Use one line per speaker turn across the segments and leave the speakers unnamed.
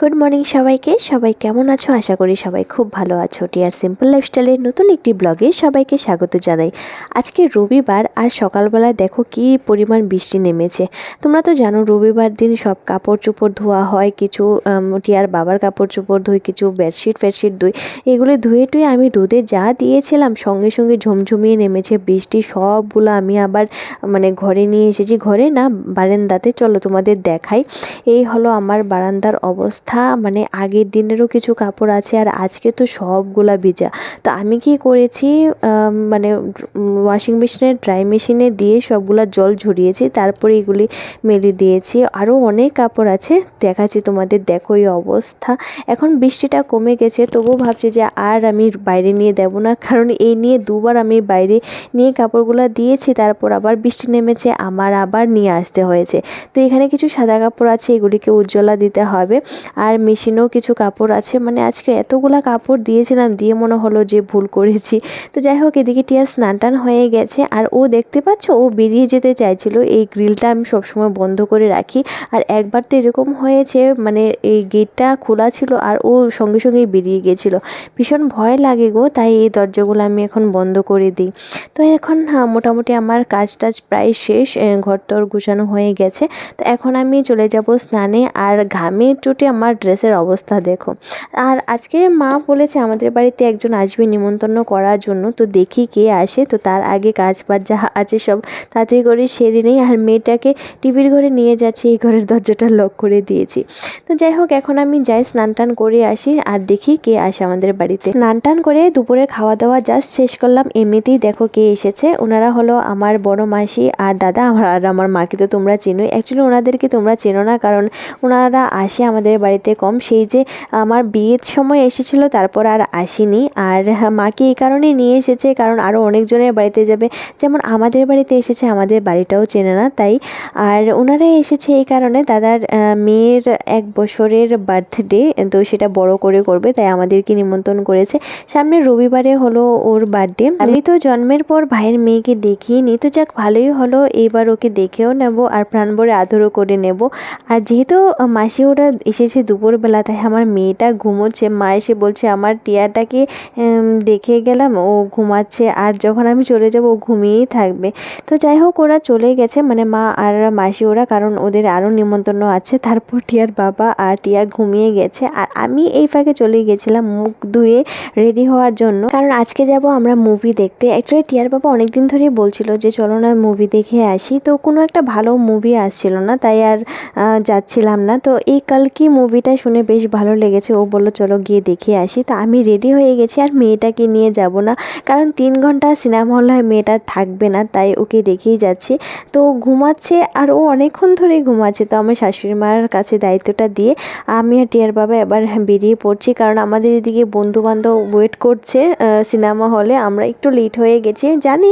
Good morning সবাইকে। সবাই কেমন আছো? আশা করি সবাই খুব ভালো আছো। টিয়ার সিম্পল লাইফস্টাইলের নতুন একটি ব্লগে সবাইকে স্বাগত জানাই। আজকে রবিবার আর সকালবেলা দেখো কি পরিমাণ বৃষ্টি নেমেছে। তোমরা তো জানো রবিবার দিন সব কাপড় চোপড় ধোয়া হয়, কিছু টিয়ার বাবার কাপড় চোপড় ধুই, কিছু বেডশিট ধুই। এগুলো ধুয়ে টুয়ে আমি রোদে যা দিয়েছিলাম সঙ্গে সঙ্গে ঝমঝমিয়ে নেমেছে বৃষ্টি। সবগুলো আমি আবার ঘরে নিয়ে এসেছি, ঘরে না বারান্দাতে। চলো তোমাদের দেখাই। এই হলো আমার বারান্দার অবস্থা। আগের দিনেরও কিছু কাপড় আছে আর আজকে তো সবগুলা ভিজা। তো আমি কি করেছি, ওয়াশিং মেশিনের ড্রাই মেশিনে দিয়ে সবগুলা জল ঝরিয়েছি, তারপরে এগুলি মেলে দিয়েছি। আরও অনেক কাপড় আছে, দেখাচ্ছি তোমাদের। দেখো এই অবস্থা। এখন বৃষ্টিটা কমে গেছে, তবুও ভাবছি যে আর আমি বাইরে নিয়ে দেবো না, কারণ এই নিয়ে দুবার আমি বাইরে নিয়ে কাপড়গুলো দিয়েছি, তারপর আবার বৃষ্টি নেমেছে, আমার আবার নিয়ে আসতে হয়েছে। তো এখানে কিছু সাদা কাপড় আছে, এগুলিকে উজ্জ্বলা দিতে হবে। আর মেশিনেও কিছু কাপড় আছে। আজকে এতগুলা কাপড় দিয়েছিলাম, দিয়ে মনে হলো যে ভুল করেছি। তো যাই হোক, এদিকে টিয়া স্নান টান হয়ে গেছে আর ও দেখতে পাচ্ছ ও বেরিয়ে যেতে চাইছিল। এই গ্রিলটা আমি সবসময় বন্ধ করে রাখি, আর একবার তো এরকম হয়েছে, এই গেটটা খোলা ছিল আর ও সঙ্গে সঙ্গেই বেরিয়ে গেছিলো। ভীষণ ভয় লাগে গো, তাই এই দরজাগুলো আমি এখন বন্ধ করে দিই। তো এখন মোটামুটি আমার কাজ টাজ প্রায় শেষ, ঘর টর গুছানো হয়ে গেছে। তো এখন আমি চলে যাব স্নানে। আর ঘামে চোটে আমার ড্রেসের অবস্থা দেখো। আর আজকে মা বলেছে আমাদের বাড়িতে একজন আসবে নিমন্ত্রণ করার জন্য, তো দেখি কে আসে। তো তার আগে কাজ বাজ যা আছে সব তাড়াতাড়ি করে সেরে নেই। আর মেয়েটাকে টিভির ঘরে নিয়ে যাচ্ছি, এই ঘরের দরজাটা লক করে দিয়েছি। তো যাই হোক, এখন আমি যাই স্নান টান করে আসি আর দেখি কে আসে আমাদের বাড়িতে। স্নান টান করে দুপুরে খাওয়া দাওয়া জাস্ট শেষ করলাম, এমনিতেই দেখো কে এসেছে। ওনারা হলো আমার বড় মাসি আর দাদা। আমার মাকে তো তোমরা চেনোই। অ্যাকচুয়ালি ওনাদেরকে তোমরা চেনো না, কারণ ওনারা আসে আমাদের বাড়িতে কম। সেই যে আমার বিয়ের সময় এসেছিল, তারপর আর আসেনি। আর মাকে এই কারণেই নিয়ে এসেছে, কারণ আরও অনেকজনের বাড়িতে যাবে। যেমন আমাদের বাড়িতে এসেছে, আমাদের বাড়িটাও চেনে না তাই। আর ওনারা এসেছে এই কারণে, দাদার মেয়ের 1 বছরের বার্থডে, তো সেটা বড় করে করবে, তাই আমাদেরকে নিমন্ত্রণ করেছে। সামনে রবিবারে হলো ওর বার্থডে। আমি তো জন্মের পর ভাইয়ের মেয়েকে দেখিনি, তো যাক ভালোই হলো, এইবার ওকে দেখেও নেব আর প্রাণ ভরে আদরও করে নেব। আর যেহেতু মাসি ওরা এসেছে দুপুরবেলা, তাই আমার মেয়েটা ঘুমোচ্ছে। মা এসে বলছে আমার টিয়াটাকে দেখে গেলাম, ও ঘুমাচ্ছে, আর যখন আমি চলে যাব ও ঘুমিয়েই থাকবে। তো যাই হোক, ওরা চলে গেছে, মা আর মাসি ওরা, কারণ ওদের আরও নিমন্ত্রণ আছে। তারপর টিয়ার বাবা আর টিয়া ঘুমিয়ে গেছে, আর আমি এই ফাঁকে চলে গেছিলাম মুখ ধুয়ে রেডি হওয়ার জন্য, কারণ আজকে যাব আমরা মুভি দেখতে। অ্যাকচুয়ালি টিয়ার বাবা অনেকদিন ধরেই বলছিল যে চলো না মুভি দেখে আসি, তো কোনো একটা ভালো মুভি আসছিল না, তাই আর যাচ্ছিলাম না। তো এই কালকি মুভিটা শুনে বেশ ভালো লেগেছে, ও বললো চলো গিয়ে দেখে আসি। তা আমি রেডি হয়ে গেছি, আর মেয়েটাকে নিয়ে যাব না, কারণ 3 ঘন্টা সিনেমা হলে মেয়েটা থাকবে না, তাই ওকে রেখেই যাচ্ছি। তো ঘুমাচ্ছে, আর ও অনেকক্ষণ ধরেই ঘুমাচ্ছে। তো আমার শাশুড়ি মার কাছে দায়িত্বটা দিয়ে আমি আর টিয়ার বাবা এবার বেরিয়ে পড়ছি, কারণ আমাদের এদিকে বন্ধুবান্ধব ওয়েট করছে সিনেমা হলে। আমরা একটু লেট হয়ে গেছি, জানি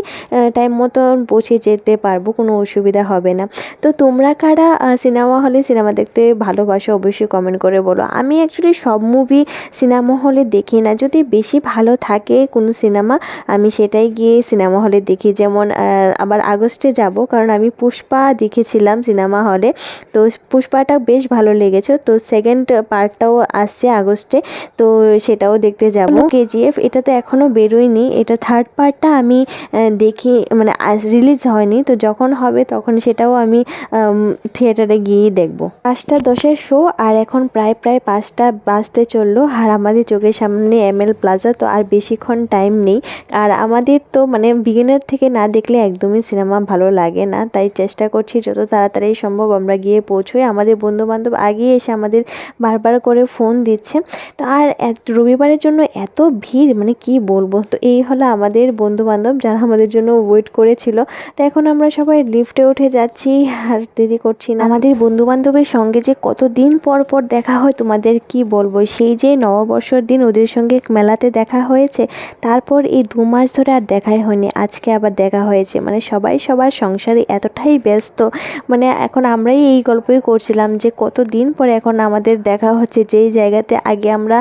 টাইম মতো পৌঁছে যেতে পারবো, কোনো অসুবিধা হবে না। তো তোমরা কারা সিনেমা হলে সিনেমা দেখতে ভালোবাসো অবশ্যই কমেন্ট করে বলো। আমি অ্যাকচুয়ালি সব মুভি সিনেমা হলে দেখি না, যদি বেশি ভালো থাকে কোনো সিনেমা আমি সেটাই গিয়ে সিনেমা হলে দেখি। যেমন আবার আগস্টে যাব, কারণ আমি পুষ্পা দেখেছিলাম সিনেমা হলে, তো পুষ্পাটা বেশ ভালো লেগেছে। তো সেকেন্ড পার্টটাও আসছে আগস্টে, তো সেটাও দেখতে যাব। কেজিএফ এটা তো এখনও বেরোয়নি, এটা থার্ড পার্টটা আমি দেখি, রিলিজ হয়নি, তো যখন হবে তখন সেটাও আমি থিয়েটারে গিয়েই দেখবো। 5:10 শো, আর এখন প্রায় 5টা বাজতে চললো। আর আমাদের চোখের সামনে ML প্লাজা, তো আর বেশিক্ষণ টাইম নেই। আর আমাদের তো বিগিনার থেকে না দেখলে একদমই সিনেমা ভালো লাগে না, তাই চেষ্টা করছি যত তাড়াতাড়ি সম্ভব আমরা গিয়ে পৌঁছোই। আমাদের বন্ধুবান্ধব আগিয়ে এসে আমাদের বারবার করে ফোন দিচ্ছে। তো আর রবিবারের জন্য এত ভিড়, কি বলবো। তো এই হলো আমাদের বন্ধুবান্ধব যারা আমাদের জন্য ওয়েট করেছিল। তো এখন আমরা সবাই লিফটে উঠে যাচ্ছি, আর দেরি করছি না। আমাদের বন্ধুবান্ধবের সঙ্গে যে কতদিন পর পর দেখা হয় তোমাদের কি বলবো। সেই যে নববর্ষর দিন ওদের সঙ্গে মেলাতে দেখা হয়েছে, তারপর এই 2 মাস ধরে আর দেখাই হয়নি। আজকে আবার দেখা হয়েছে। সবাই সবার সংসারে এতটাই ব্যস্ত, এখন আমরাই এই গল্পই করছিলাম যে কতদিন পরে এখন আমাদের দেখা হচ্ছে, যেই জায়গাতে আগে আমরা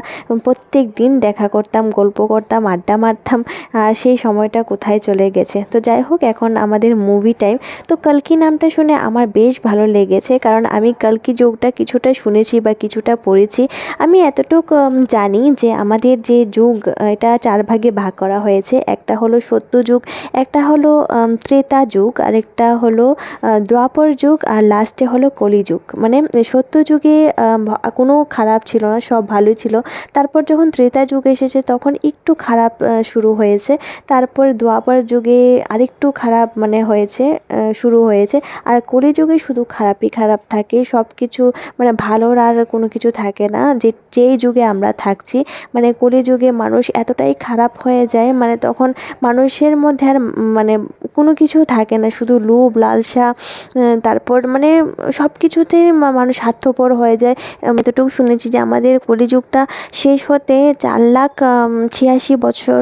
প্রত্যেক দিন দেখা করতাম, গল্প করতাম, আড্ডা মারতাম, আর সেই সময়টা কোথায় চলে গেছে। তো যাই হোক, এখন আমাদের মুভি টাইম। তো কালকি নামটা শুনে আমার বেশ ভালো লেগেছে, কারণ আমি কালকি যোগটা কিছুটা শুনেছি বা বা কিছুটা পড়েছি। আমি এতটুকু জানি যে আমাদের যে যুগ এটা 4 ভাগে ভাগ করা হয়েছে। একটা হলো সত্যযুগ, একটা হলো ত্রেতা যুগ, আরেকটা হলো দ্বাপর যুগ, আর লাস্টে হলো কলিযুগ। মানে সত্যযুগে কোনো খারাপ ছিল না, সব ভালোই ছিল। তারপর যখন ত্রেতা যুগ এসেছে তখন একটু খারাপ শুরু হয়েছে। তারপর দ্বাপর যুগে আরেকটু খারাপ মানে হয়েছে, শুরু হয়েছে। আর কলিযুগে শুধু খারাপই খারাপ থাকে, সব কিছু মানে ভালোর আর কোনো কিছু থাকে না। যেই যুগে আমরা থাকছি, মানে কলিযুগে মানুষ এতটাই খারাপ হয়ে যায়, মানে তখন মানুষের মধ্যে আর মানে কোনো কিছু থাকে না, শুধু লোভ লালসা। তারপর মানে সব কিছুতেই মানুষ স্বার্থপর হয়ে যায়। আমি এতটুকু শুনেছি যে আমাদের কলিযুগটা শেষ হতে 4,86,000 বছর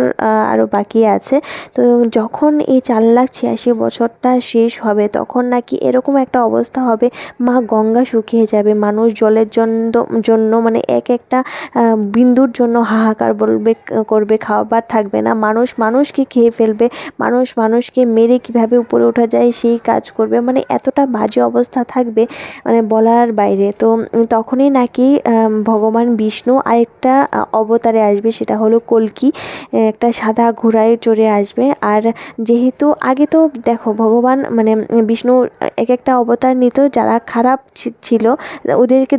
আরও বাকি আছে। তো যখন এই 4,86,000 বছরটা শেষ হবে তখন নাকি এরকম একটা অবস্থা হবে, মা গঙ্গা শুকিয়ে যাবে, মানুষ জলের জন্য মানে একটা বিন্দুর জন্য হাহাকার করবে, খাবার থাকবে না, মানুষ মানুষকে খেয়ে ফেলবে, মানুষ মানুষকে মেরে কীভাবে উপরে ওঠা যায় সেই কাজ করবে, মানে এতটা বাজে অবস্থা থাকবে মানে বলার বাইরে। তো তখনই নাকি ভগবান বিষ্ণু আরেকটা অবতারে আসবে, সেটা হলো কল্কি, একটা সাদা ঘোড়ায় চড়ে আসবে। আর যেহেতু আগে তো দেখো ভগবান মানে বিষ্ণু একটা অবতার নিত, যারা খারাপ ছিল ওদেরকে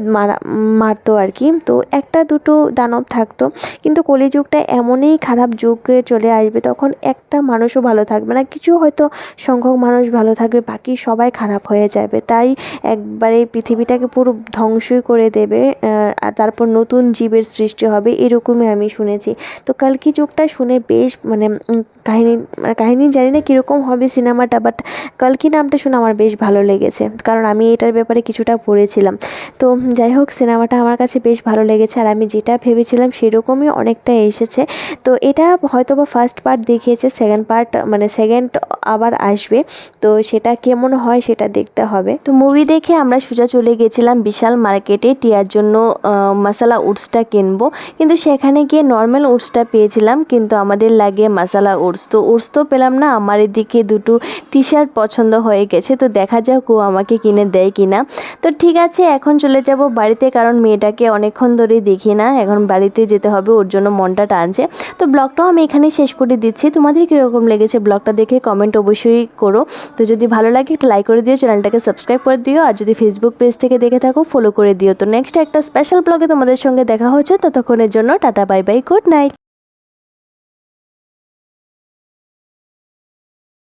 মারতো আর কি। তো একটা দুটো দানব থাকতো, কিন্তু কলিযুগটা এমনই খারাপ যুগে চলে আসবে তখন একটা মানুষও ভালো থাকবে না, কিছু হয়তো সংখ্যক মানুষ ভালো থাকবে, বাকি সবাই খারাপ হয়ে যাবে। তাই একবারে পৃথিবীটাকে পুরো ধ্বংসই করে দেবে, আর তারপর নতুন জীবের সৃষ্টি হবে, এরকমই আমি শুনেছি। তো কল্কি যুগটা শুনে বেশ মানে কাহিনী জানি না কীরকম হবে সিনেমাটা, বাট কল্কি নামটা শুনে আমার বেশ ভালো লেগেছে, কারণ আমি এটার ব্যাপারে কিছুটা পড়েছিলাম। তো যাই হোক, সিনেমাটা আমার কাছে বেশ ভালো লেগেছে, আর আমি যেটা ভেবেছিলাম সেরকমই অনেকটা এসেছে। তো এটা হয়তো বা ফার্স্ট পার্ট দেখিয়েছে, সেকেন্ড পার্ট মানে সেকেন্ড আবার আসবে, তো সেটা কেমন হয় সেটা দেখতে হবে। তো মুভি দেখে আমরা সোজা চলে গেছিলাম বিশাল মার্কেটে টিয়ার জন্য মশলা ওটসটা কিনবো, কিন্তু সেখানে গিয়ে নর্মাল ওটসটা পেয়েছিলাম, কিন্তু আমাদের লাগে মশলা ওটস। তো ওটস তো পেলাম না, আমার এদিকে দুটো টি শার্ট পছন্দ হয়ে গেছে, তো দেখা যাক ও আমাকে কিনে দেয় কিনা। তো ঠিক আছে, এখন চলে যাব বাড়িতে, কারণ মেয়েটাকে অনেকক্ষণ ধরে দেখি না, এখন বাড়িতে যেতে হবে, ওর জন্য মনটা টানছে। তো ব্লগটাও আমি এখানে শেষ করে দিচ্ছি। তোমাদের কীরকম লেগেছে ব্লগটা দেখে কমেন্ট অবশ্যই করো। তো যদি ভালো লাগে একটা লাইক করে দিও, চ্যানেলটাকে সাবস্ক্রাইব করে দিও, আর যদি ফেসবুক পেজ থেকে দেখে থাকো ফলো করে দিও। তো নেক্সট একটা স্পেশাল ব্লগে তোমাদের সঙ্গে দেখা হচ্ছে, ততক্ষণের জন্য tata bye bye, good night.